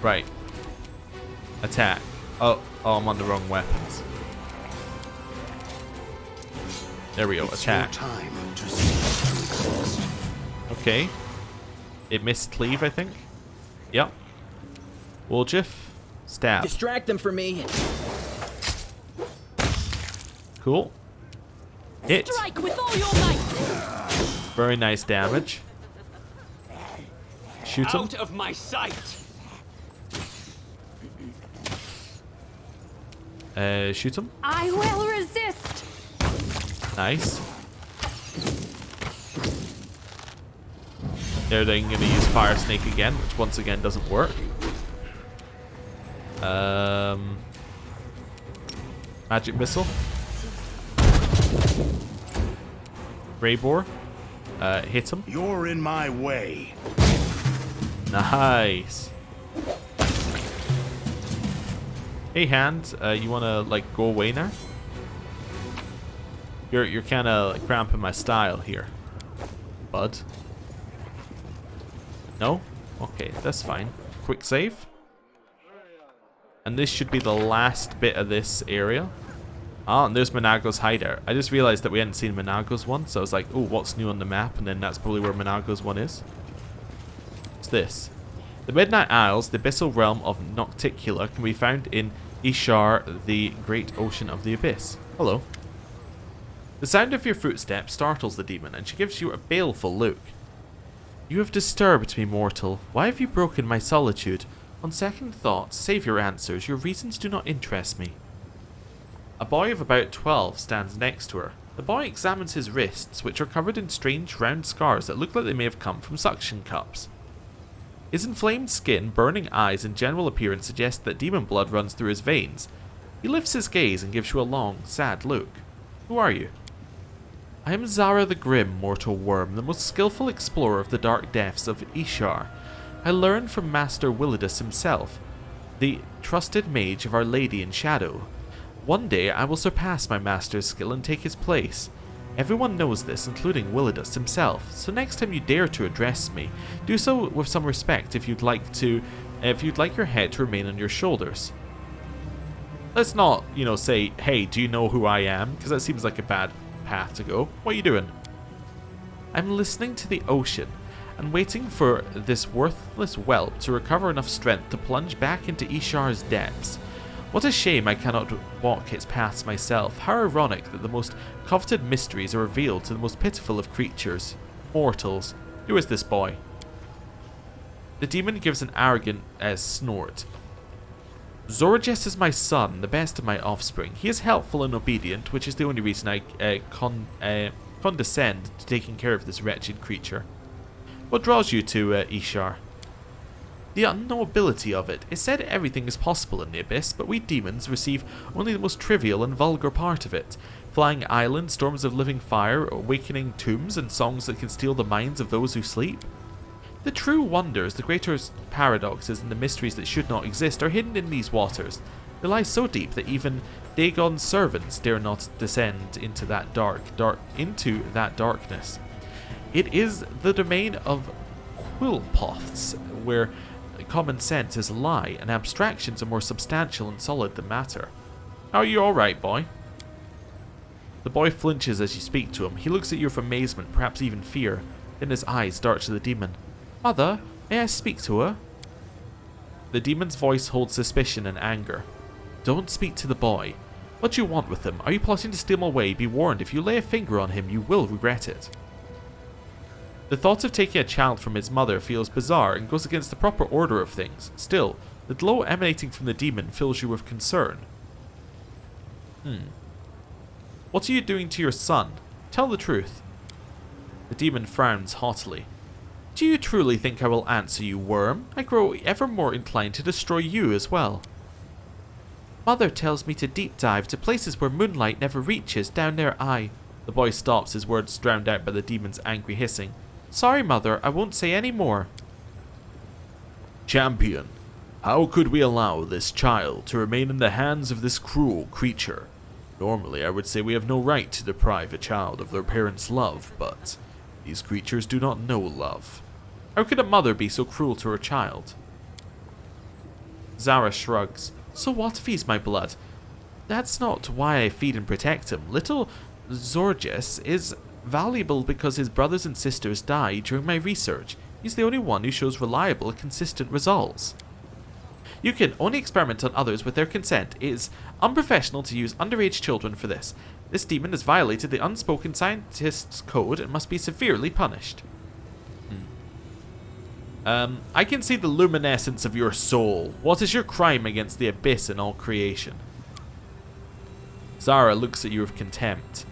Right. Attack. Oh, I'm on the wrong weapons. There we go. Attack. Okay. It missed cleave, I think. Yep. Woljif. Stab. Distract them from me. Cool. Hit. Strike with all your might. Very nice damage. Shoot him. Out of my sight. Shoot him. I will resist. Nice. They're then going to use Fire Snake again, which once again doesn't work. Magic Missile. Ray Boar. Hit him. You're in my way. Nice. Hey, Hand, you wanna like go away now? You're kind of like, cramping my style here, bud. No? Okay, that's fine. Quick save. And this should be the last bit of this area. Ah, and there's Monago's hideout. I just realized that we hadn't seen Monago's one, so I was like, oh, what's new on the map? And then that's probably where Monago's one is. What's this? The Midnight Isles, the abyssal realm of Nocticula, can be found in Ishar, the great ocean of the abyss. Hello. The sound of your footsteps startles the demon, and she gives you a baleful look. You have disturbed me, mortal. Why have you broken my solitude? On second thought, save your answers. Your reasons do not interest me. A boy of about 12 stands next to her. The boy examines his wrists, which are covered in strange round scars that look like they may have come from suction cups. His inflamed skin, burning eyes, and general appearance suggest that demon blood runs through his veins. He lifts his gaze and gives you a long, sad look. Who are you? I am Zara the Grim, mortal worm, the most skillful explorer of the dark depths of Ishar. I learned from Master Willidus himself, the trusted mage of Our Lady in Shadow. One day I will surpass my master's skill and take his place. Everyone knows this, including Willidus himself, so next time you dare to address me, do so with some respect if you'd like your head to remain on your shoulders. Let's not, say, hey, do you know who I am? Because that seems like a bad path to go. What are you doing? I'm listening to the ocean and waiting for this worthless whelp to recover enough strength to plunge back into Ishar's depths. What a shame I cannot walk its paths myself. How ironic that the most coveted mysteries are revealed to the most pitiful of creatures. Mortals. Who is this boy? The demon gives an arrogant snort. Zorges is my son, the best of my offspring. He is helpful and obedient, which is the only reason I condescend to taking care of this wretched creature. What draws you to Ishar? The unknowability of it. It said everything is possible in the Abyss, but we demons receive only the most trivial and vulgar part of it. Flying islands, storms of living fire, awakening tombs, and songs that can steal the minds of those who sleep. The true wonders, the greatest paradoxes, and the mysteries that should not exist are hidden in these waters. They lie so deep that even Dagon's servants dare not descend into that darkness. It is the domain of Quillpoths, where common sense is a lie, and abstractions are more substantial and solid than matter. Are you alright, boy? The boy flinches as you speak to him. He looks at you with amazement, perhaps even fear. Then his eyes dart to the demon. Mother, may I speak to her? The demon's voice holds suspicion and anger. Don't speak to the boy. What do you want with him? Are you plotting to steal him away? Be warned, if you lay a finger on him, you will regret it. The thought of taking a child from his mother feels bizarre and goes against the proper order of things. Still, the glow emanating from the demon fills you with concern. What are you doing to your son? Tell the truth. The demon frowns haughtily. Do you truly think I will answer you, worm? I grow ever more inclined to destroy you as well. Mother tells me to deep dive to places where moonlight never reaches, down there The boy stops, his words drowned out by the demon's angry hissing. Sorry, Mother, I won't say any more. Champion, how could we allow this child to remain in the hands of this cruel creature? Normally, I would say we have no right to deprive a child of their parents' love, but these creatures do not know love. How could a mother be so cruel to her child? Zara shrugs. So what if he's my blood? That's not why I feed and protect him. Little Zorges is valuable because his brothers and sisters died during my research. He's the only one who shows reliable, consistent results. You can only experiment on others with their consent. It is unprofessional to use underage children for this. This demon has violated the unspoken scientist's code and must be severely punished. I can see the luminescence of your soul. What is your crime against the abyss and all creation? Zara looks at you with contempt.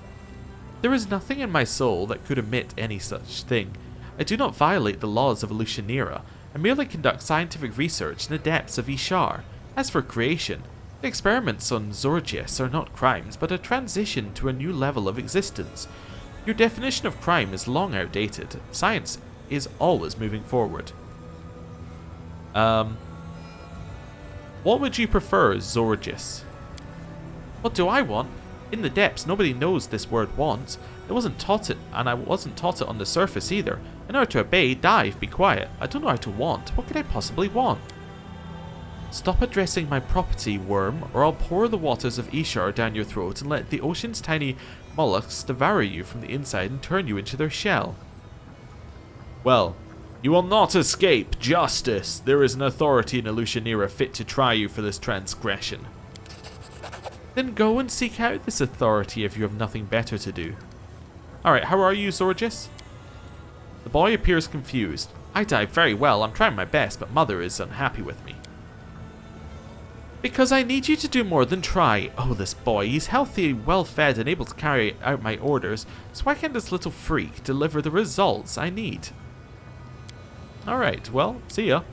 There is nothing in my soul that could admit any such thing. I do not violate the laws of Elutionera. I merely conduct scientific research in the depths of Ishar. As for creation, the experiments on Zorgias are not crimes, but a transition to a new level of existence. Your definition of crime is long outdated. Science is always moving forward. What would you prefer, Zorgias? What do I want? In the depths, nobody knows this word want. I wasn't taught it, and I wasn't taught it on the surface either. I know how to obey, dive, be quiet. I don't know how to want. What could I possibly want? Stop addressing my property, worm, or I'll pour the waters of Ishar down your throat and let the ocean's tiny mollusks devour you from the inside and turn you into their shell. Well, you will not escape justice. There is an authority in Elutionera fit to try you for this transgression. Then go and seek out this authority if you have nothing better to do. Alright, how are you, Zorgias? The boy appears confused. I dive very well, I'm trying my best, but Mother is unhappy with me. Because I need you to do more than try. Oh, this boy, he's healthy, well-fed, and able to carry out my orders, so why can't this little freak deliver the results I need? Alright, well, see ya.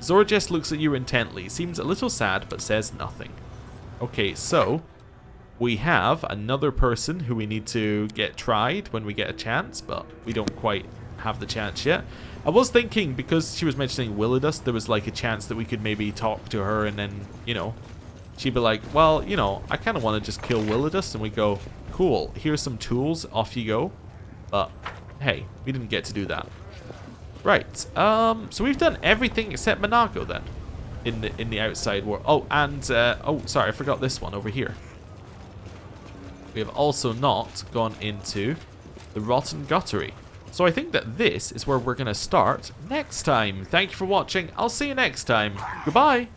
Zorgias looks at you intently, seems a little sad, but says nothing. Okay, so we have another person who we need to get tried when we get a chance, but we don't quite have the chance yet. I was thinking, because she was mentioning Willidus, there was like a chance that we could maybe talk to her and then, you know, she'd be like, well, you know, I kind of want to just kill Willidus, and we go, cool, here's some tools, off you go. But, hey, we didn't get to do that. Right, so we've done everything except Monaco then. In the outside world. Oh, and, oh, sorry, I forgot this one over here. We have also not gone into the Rotten Guttery. So I think that this is where we're going to start next time. Thank you for watching. I'll see you next time. Goodbye.